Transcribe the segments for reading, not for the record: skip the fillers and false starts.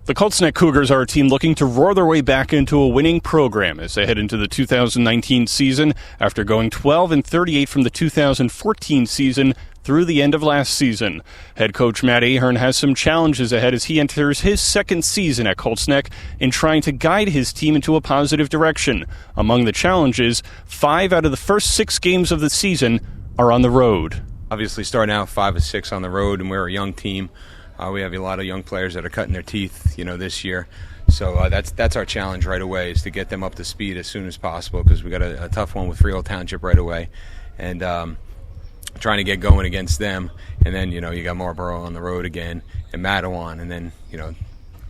The Colts Cougars are a team looking to roar their way back into a winning program as they head into the 2019 season after going 12-38 from the 2014 season through the end of last season. Head coach Matt Ahearn has some challenges ahead as he enters his second season at Colts in trying to guide his team into a positive direction. Among the challenges, 5 out of the first 6 games of the season are on the road. Obviously starting out 5 of 6 on the road, and we're a young team. We have a lot of young players that are cutting their teeth, this year. So that's our challenge right away, is to get them up to speed as soon as possible, because we got a tough one with Freehold Township right away, and trying to get going against them. And then you got Marlboro on the road again, and Mattawan, and then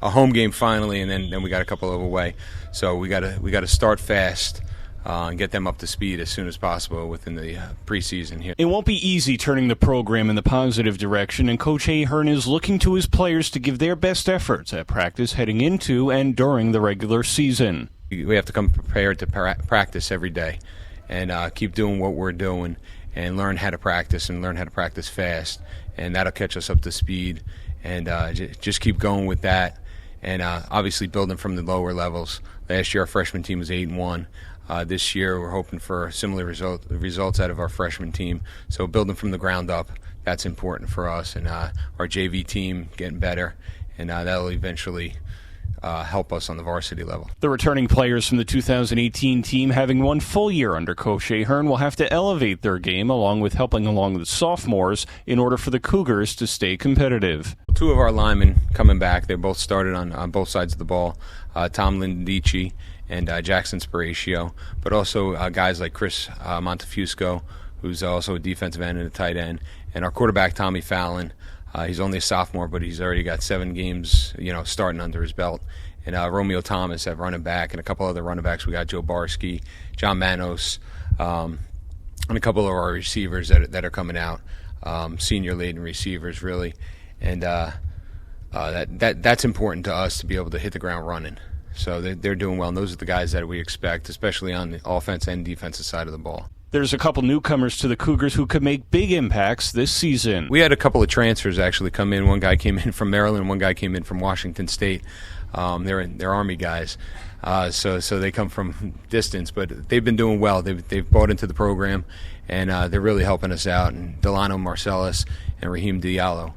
a home game finally, and then we got a couple of away. So we got to start fast. And get them up to speed as soon as possible within the preseason here. It won't be easy turning the program in the positive direction, and Coach Ahearn is looking to his players to give their best efforts at practice heading into and during the regular season. We have to come prepared to practice every day and keep doing what we're doing and learn how to practice fast, and that'll catch us up to speed, and just keep going with that, and obviously building from the lower levels. Last year our freshman team was 8-1. This year we're hoping for similar results out of our freshman team. So building from the ground up, that's important for us, and our JV team getting better, and that'll eventually help us on the varsity level. The returning players from the 2018 team, having one full year under Coach Ahearn, will have to elevate their game along with helping along the sophomores in order for the Cougars to stay competitive. 2 of our linemen coming back. They both started on both sides of the ball. Tom Lindici and Jackson Sparatio, but also guys like Chris Montefusco, who's also a defensive end and a tight end, and our quarterback Tommy Fallon. He's only a sophomore, but he's already got 7 games, starting under his belt. And Romeo Thomas at running back, and a couple other running backs. We got Joe Barsky, John Manos, and a couple of our receivers that are coming out, senior-laden receivers, really. And that's important to us to be able to hit the ground running. So they're doing well, and those are the guys that we expect, especially on the offense and defensive side of the ball. There's a couple newcomers to the Cougars who could make big impacts this season. We had a couple of transfers actually come in. One guy came in from Maryland, one guy came in from Washington State. They're Army guys, so they come from distance, but they've been doing well. They've bought into the program, and they're really helping us out. And Delano Marcellus and Raheem Diallo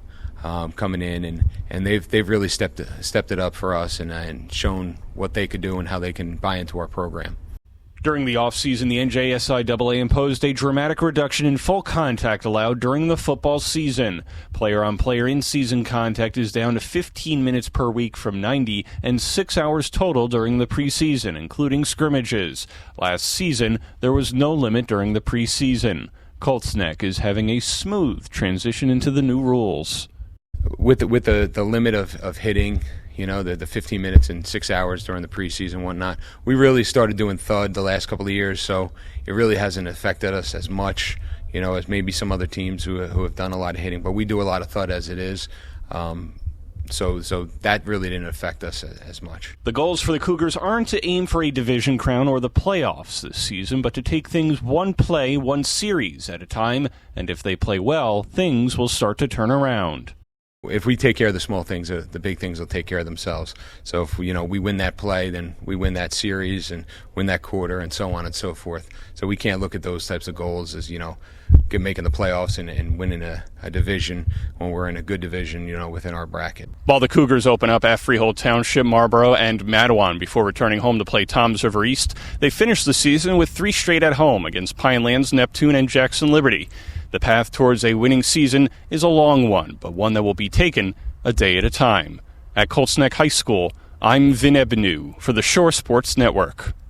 coming in, and they've really stepped it up for us and shown what they could do and how they can buy into our program. During the offseason, the NJSIAA imposed a dramatic reduction in full contact allowed during the football season. Player-on-player in-season contact is down to 15 minutes per week from 90 and 6 hours total during the preseason, including scrimmages. Last season, there was no limit during the preseason. Colts is having a smooth transition into the new rules. With the limit of hitting, the 15 minutes and 6 hours during the preseason and whatnot, we really started doing thud the last couple of years, so it really hasn't affected us as much, as maybe some other teams who have done a lot of hitting. But we do a lot of thud as it is, so that really didn't affect us as much. The goals for the Cougars aren't to aim for a division crown or the playoffs this season, but to take things one play, one series at a time, and if they play well, things will start to turn around. If we take care of the small things, the big things will take care of themselves. So if we win that play, then we win that series and win that quarter, and so on and so forth. So we can't look at those types of goals as making the playoffs and winning a division when we're in a good division, within our bracket. While the Cougars open up at Freehold Township, Marlboro, and Mattawan before returning home to play Toms River East, they finished the season with 3 straight at home against Pinelands, Neptune, and Jackson Liberty. The path towards a winning season is a long one, but one that will be taken a day at a time. At Colts High School, I'm Vin Ebenu for the Shore Sports Network.